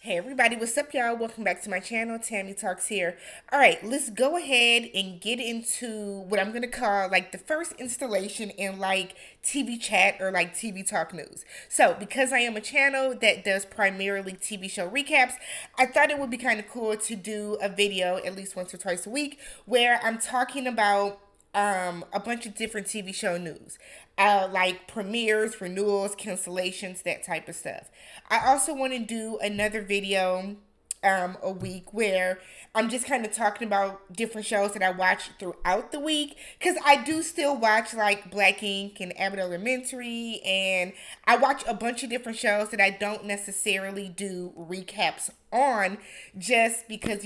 Hey everybody, what's up y'all? Welcome back to my channel, TammyTalks here. Alright, let's go ahead and get into what I'm going to call like the first installation in like TV chat or like TV talk news. So, because I am a channel that does primarily TV show recaps, I thought it would be kind of cool to do a video at least once or twice a week where I'm talking about a bunch of different TV show news, like premieres, renewals, cancellations, that type of stuff. I also want to do another video a week where I'm just kind of talking about different shows that I watch throughout the week because I do still watch like Black Ink and Abbott Elementary, and I watch a bunch of different shows that I don't necessarily do recaps on just because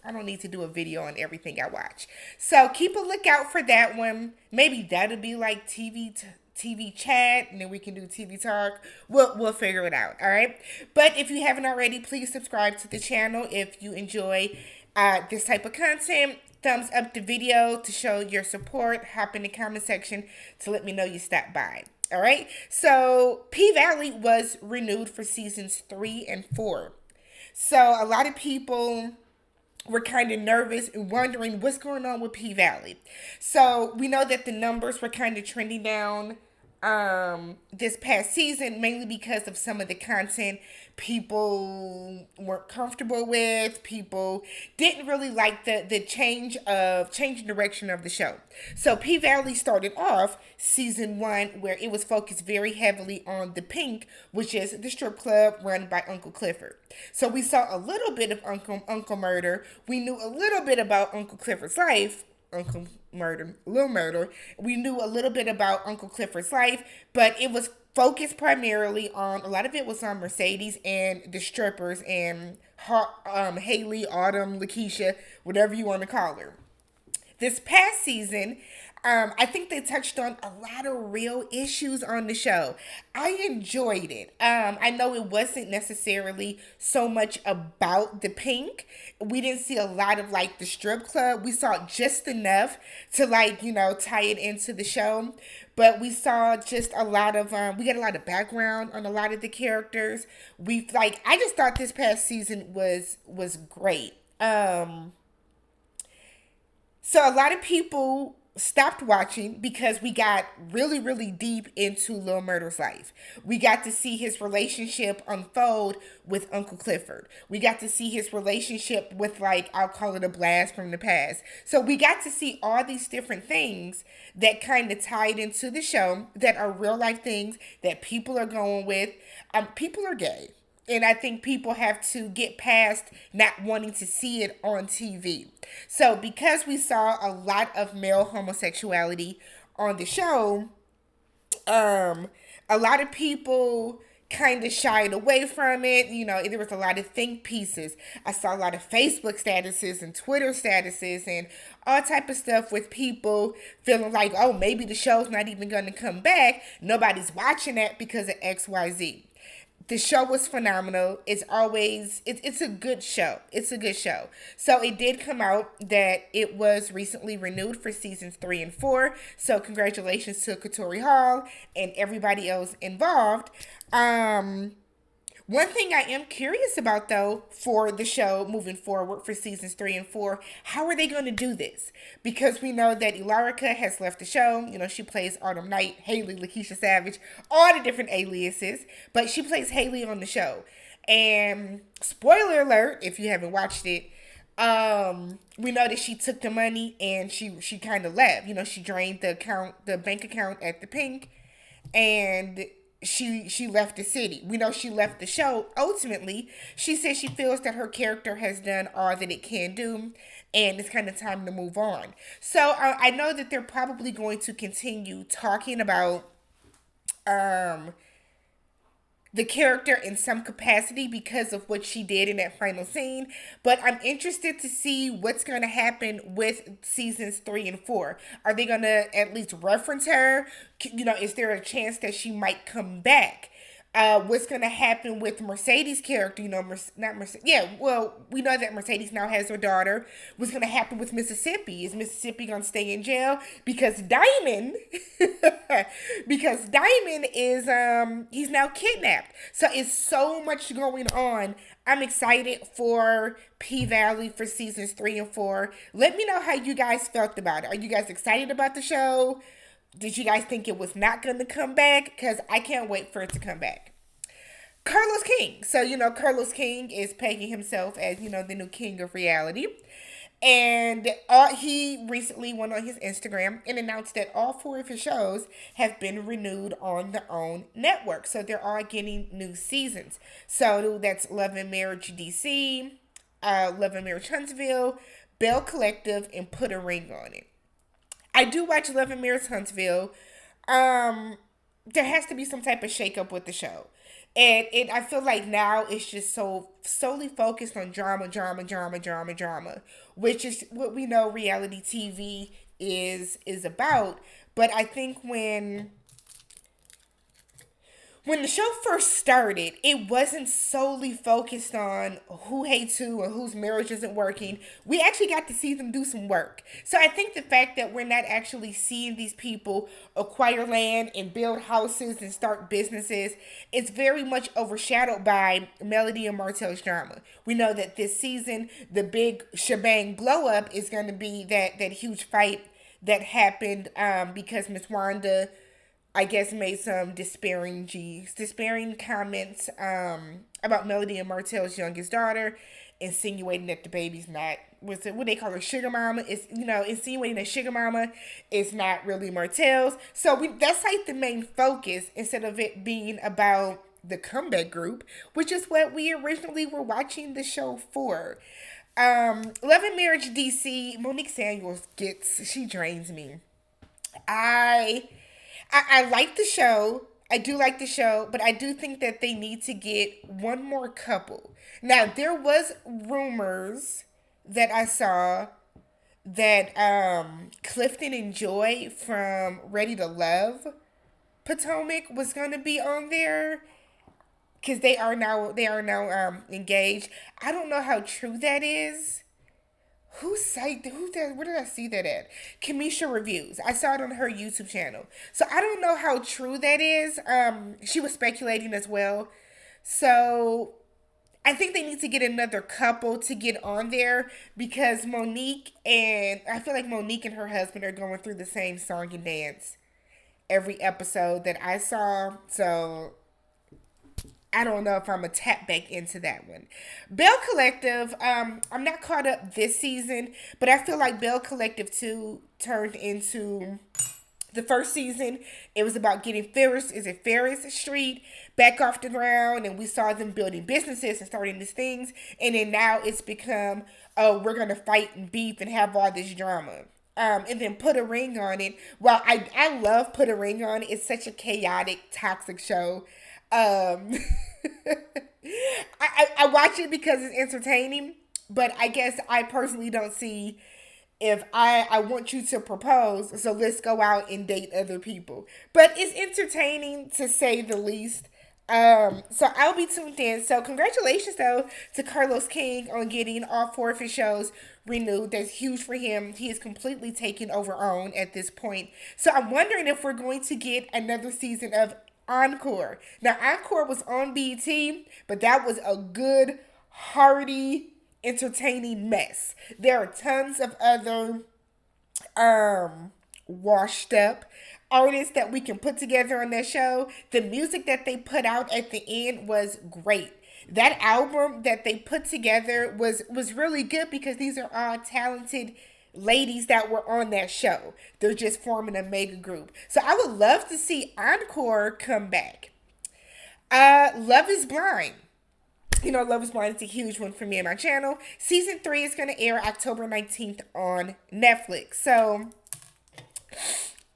I don't need to do a video on everything I watch. So keep a lookout for that one. Maybe that'll be like TV chat, and then we can do TV talk. We'll figure it out. All right. But if you haven't already, please subscribe to the channel if you enjoy this type of content. Thumbs up the video to show your support. Hop in the comment section to let me know you stopped by. All right. So P-Valley was renewed for seasons 3 and 4. So a lot of people were kind of nervous and wondering what's going on with P Valley. So we know that the numbers were kind of trending down this past season, mainly because of some of the content people weren't comfortable with. People didn't really like the change in direction of the show. So P Valley started off season 1 where it was focused very heavily on the Pink, which is the strip club run by Uncle Clifford. So we saw a little bit of Uncle Murder. We knew a little bit about Uncle Clifford's life. Uncle Murder, Little Murder. We knew a little bit about Uncle Clifford's life, but it was focused primarily on, a lot of it was on Mercedes and the strippers and Haley, Autumn, Lakeisha, whatever you want to call her. This past season, I think they touched on a lot of real issues on the show. I enjoyed it. I know it wasn't necessarily so much about the Pink. We didn't see a lot of like the strip club. We saw just enough to like, tie it into the show. But we saw just a lot of, we got a lot of background on a lot of the characters. I just thought this past season was great. So a lot of people stopped watching because we got really, really deep into Lil Murder's life. We got to see his relationship unfold with Uncle Clifford. We got to see his relationship with, like, I'll call it a blast from the past. So we got to see all these different things that kind of tied into the show that are real life things that people are going with. People are gay. And I think people have to get past not wanting to see it on TV. So because we saw a lot of male homosexuality on the show, a lot of people kind of shied away from it. There was a lot of think pieces. I saw a lot of Facebook statuses and Twitter statuses and all type of stuff with people feeling like, oh, maybe the show's not even going to come back. Nobody's watching that because of XYZ. The show was phenomenal. It's a good show. It's a good show. So it did come out that it was recently renewed for seasons 3 and 4. So congratulations to Katori Hall and everybody else involved. One thing I am curious about, though, for the show moving forward for seasons 3 and 4, how are they going to do this? Because we know that Ilarica has left the show. She plays Autumn Night, Haley, Lakeisha Savage, all the different aliases, but she plays Haley on the show. And spoiler alert, if you haven't watched it, we know that she took the money and she kind of left. She drained the bank account at the Pink, and she left the city. We know she left the show. Ultimately, she says she feels that her character has done all that it can do, and it's kind of time to move on. So I know that they're probably going to continue talking about the character in some capacity because of what she did in that final scene. But I'm interested to see what's going to happen with seasons 3 and 4. Are they going to at least reference her? Is there a chance that she might come back? what's going to happen with Mercedes' character, not Mercedes. Yeah, well, we know that Mercedes now has her daughter. What's going to happen with Mississippi? Is Mississippi going to stay in jail? Because Diamond, because Diamond is, he's now kidnapped. So it's so much going on. I'm excited for P Valley for seasons 3 and 4. Let me know how you guys felt about it. Are you guys excited about the show? Did you guys think it was not going to come back? Because I can't wait for it to come back. Carlos King. So, Carlos King is pegging himself as, the new king of reality. And he recently went on his Instagram and announced that all 4 of his shows have been renewed on their own network. So they're all getting new seasons. So that's Love and Marriage DC, Love and Marriage Huntsville, Bell Collective, and Put a Ring on It. I do watch Love and Marriage Huntsville. There has to be some type of shakeup with the show. And I feel like now it's just so solely focused on drama, drama, drama, drama, drama, which is what we know reality TV is about. But I think when the show first started, it wasn't solely focused on who hates who or whose marriage isn't working. We actually got to see them do some work. So I think the fact that we're not actually seeing these people acquire land and build houses and start businesses, it's very much overshadowed by Melody and Martell's drama. We know that this season, the big shebang blow up is going to be that huge fight that happened because Miss Wanda, I guess, made some despairing comments about Melody and Martell's youngest daughter, insinuating that the baby's not, what they call her, sugar mama, is, insinuating that sugar mama is not really Martell's. So that's like the main focus instead of it being about the comeback group, which is what we originally were watching the show for. Love and Marriage DC, Monique Samuels she drains me. I like the show. I do like the show, but I do think that they need to get one more couple. Now, there was rumors that I saw that Clifton and Joy from Ready to Love Potomac was going to be on there because they are now engaged. I don't know how true that is. Where did I see that at? Kamisha Reviews. I saw it on her YouTube channel. So I don't know how true that is. She was speculating as well. So I think they need to get another couple to get on there because I feel like Monique and her husband are going through the same song and dance every episode that I saw. So I don't know if I'm going to tap back into that one. Bell Collective, I'm not caught up this season, but I feel like Bell Collective 2 turned into the first season. It was about getting Ferris Street back off the ground, and we saw them building businesses and starting these things. And then now it's become, oh, we're going to fight and beef and have all this drama. And then Put a Ring on It. Well, I love Put a Ring on It. It's such a chaotic, toxic show. I watch it because it's entertaining, but I guess I personally don't see if I want you to propose, so let's go out and date other people. But it's entertaining to say the least. So I'll be tuned in. So congratulations though to Carlos King on getting all 4 of his shows renewed. That's huge for him. He is completely taking over OWN at this point. So I'm wondering if we're going to get another season of Encore. Now, Encore was on BET, but that was a good, hearty, entertaining mess. There are tons of other washed up artists that we can put together on that show. The music that they put out at the end was great. That album that they put together was really good because these are all talented ladies that were on that show. They're just forming a mega group. So I would love to see Encore come back. Love is Blind. Love is Blind is a huge one for me and my channel. Season 3 is going to air October 19th on Netflix. So,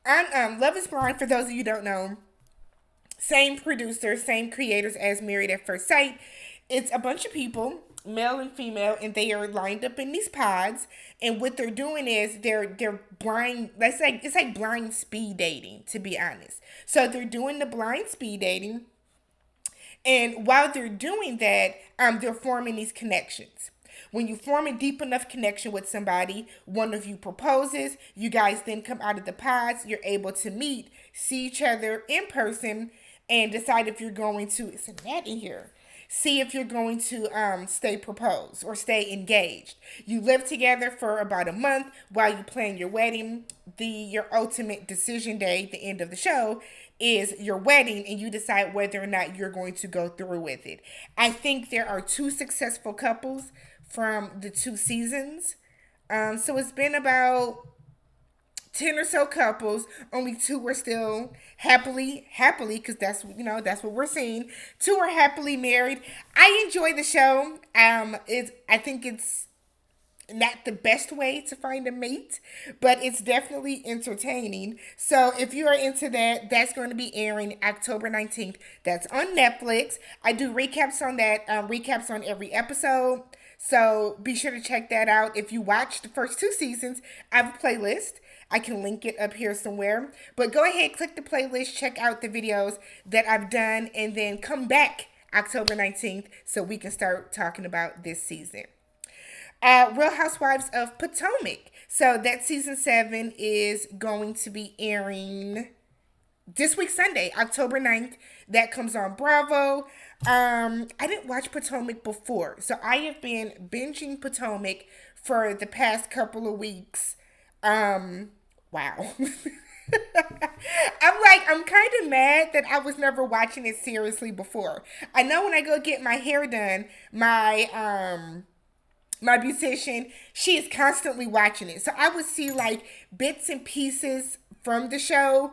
Love is Blind, for those of you who don't know, same producers, same creators as Married at First Sight. It's a bunch of people, male and female, and they are lined up in these pods. And what they're doing is they're blind. It's like blind speed dating, to be honest. So they're doing the blind speed dating. And while they're doing that, they're forming these connections. When you form a deep enough connection with somebody, one of you proposes, you guys then come out of the pods, you're able to meet, see each other in person, and decide if you're going to, it's a gnat in here, see if you're going to stay proposed or stay engaged. You live together for about a month while you plan your wedding. Your ultimate decision day, the end of the show, is your wedding, and you decide whether or not you're going to go through with it. I think there are two successful couples from the two seasons. So it's been about 10 or so couples. Only two were still happily, because that's what we're seeing. Two are happily married. I enjoy the show. I think it's not the best way to find a mate, but it's definitely entertaining. So if you are into that, that's going to be airing October 19th. That's on Netflix. I do recaps on that, recaps on every episode. So be sure to check that out. If you watch the first two seasons, I have a playlist. I can link it up here somewhere. But go ahead, click the playlist, check out the videos that I've done, and then come back October 19th so we can start talking about this season. Real Housewives of Potomac. So that season 7 is going to be airing this week, Sunday, October 9th. That comes on Bravo. I didn't watch Potomac before, so I have been binging Potomac for the past couple of weeks. Wow. I'm kind of mad that I was never watching it seriously before. I know when I go get my hair done, my beautician, she is constantly watching it. So I would see like bits and pieces from the show,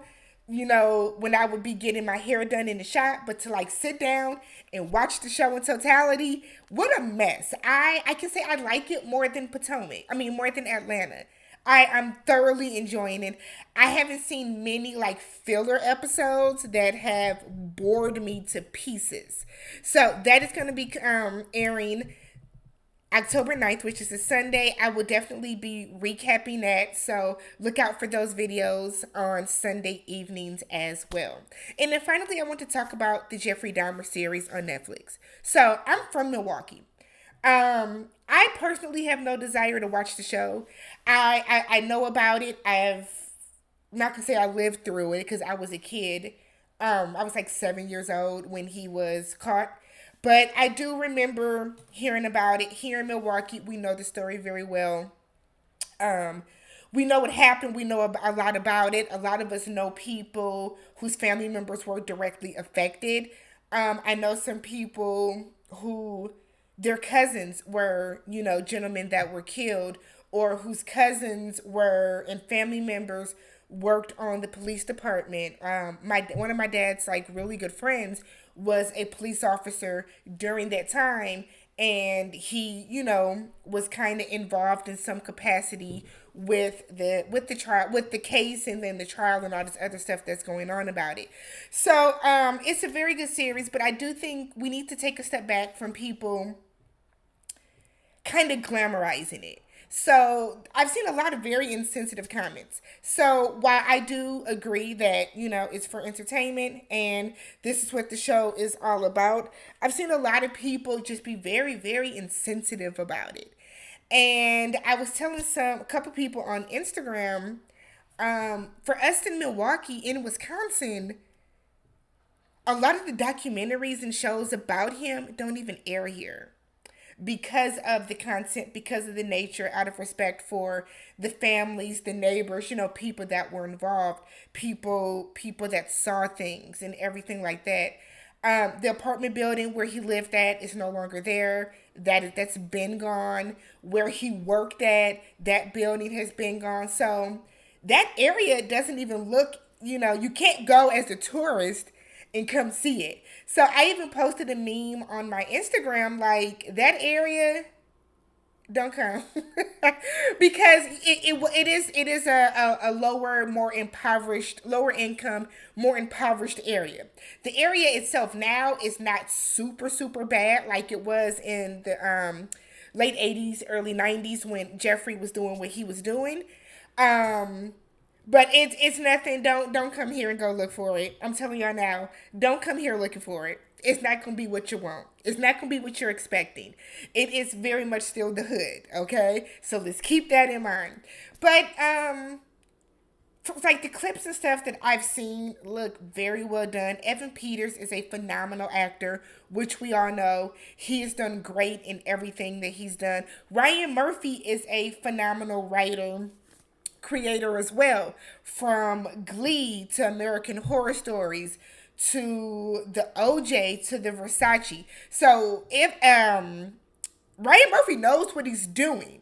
when I would be getting my hair done in the shop, but to like sit down and watch the show in totality, what a mess. I can say I like it more than Potomac. I mean, more than Atlanta. I'm thoroughly enjoying it. I haven't seen many like filler episodes that have bored me to pieces. So that is going to be airing October 9th, which is a Sunday. I will definitely be recapping that. So look out for those videos on Sunday evenings as well. And then finally, I want to talk about the Jeffrey Dahmer series on Netflix. So I'm from Milwaukee. I personally have no desire to watch the show. I know about it. I've not gonna say I lived through it because I was a kid. I was like 7 years old when he was caught. But I do remember hearing about it here in Milwaukee. We know the story very well. We know what happened. We know a lot about it. A lot of us know people whose family members were directly affected. I know some people who their cousins were, gentlemen that were killed, or whose cousins were and family members worked on the police department. One of my dad's like really good friends was a police officer during that time, and he, was kind of involved in some capacity with the trial, with the case, and then the trial and all this other stuff that's going on about it. So it's a very good series, but I do think we need to take a step back from people kind of glamorizing it. So I've seen a lot of very insensitive comments. So while I do agree that, it's for entertainment and this is what the show is all about, I've seen a lot of people just be very, very insensitive about it. And I was telling a couple people on Instagram, for us in Milwaukee, in Wisconsin, a lot of the documentaries and shows about him don't even air here because of the content, because of the nature, out of respect for the families, the neighbors, people that were involved, people that saw things and everything like that. The apartment building where he lived at is no longer there. That's been gone. Where he worked at, that building has been gone. So that area doesn't even look, you can't go as a tourist and come see it. So I even posted a meme on my Instagram like, that area, don't come. Because it is a lower, more impoverished, lower income, more impoverished area. The area itself now is not super, super bad like it was in the late 80s, early 90s when Jeffrey was doing what he was doing. But it's nothing. Don't come here and go look for it. I'm telling y'all now. Don't come here looking for it. It's not gonna be what you want. It's not gonna be what you're expecting. It is very much still the hood. Okay, so let's keep that in mind. But like the clips and stuff that I've seen look very well done. Evan Peters is a phenomenal actor, which we all know. He has done great in everything that he's done. Ryan Murphy is a phenomenal writer, creator as well, from Glee to American Horror Stories to the OJ to the Versace. So if Ryan Murphy knows what he's doing,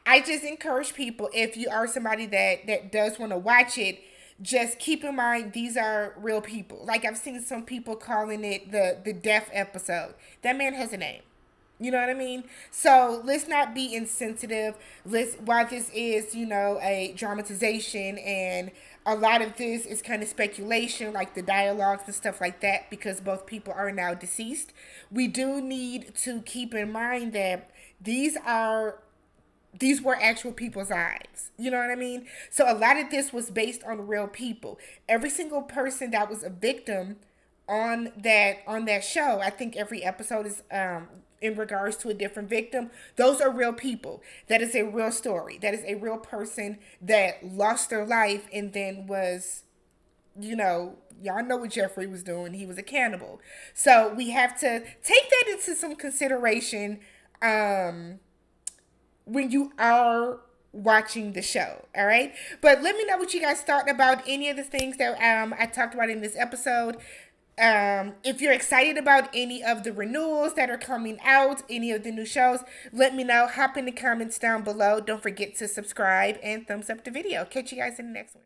I just encourage people, if you are somebody that does want to watch it, just keep in mind these are real people. Like I've seen some people calling it the death episode. That man has a name. You know what I mean? So let's not be insensitive. Let's while this is, a dramatization, and a lot of this is kind of speculation, like the dialogues and stuff like that, because both people are now deceased. We do need to keep in mind that these were actual people's lives. You know what I mean? So a lot of this was based on real people. Every single person that was a victim on that show, I think every episode is in regards to a different victim. Those are real people. That is a real story. That is a real person that lost their life and then was, y'all know what Jeffrey was doing. He was a cannibal. So we have to take that into some consideration when you are watching the show. All right, but let me know what you guys thought about any of the things that I talked about in this episode. If you're excited about any of the renewals that are coming out, any of the new shows, let me know. Hop in the comments down below. Don't forget to subscribe and thumbs up the video. Catch you guys in the next one.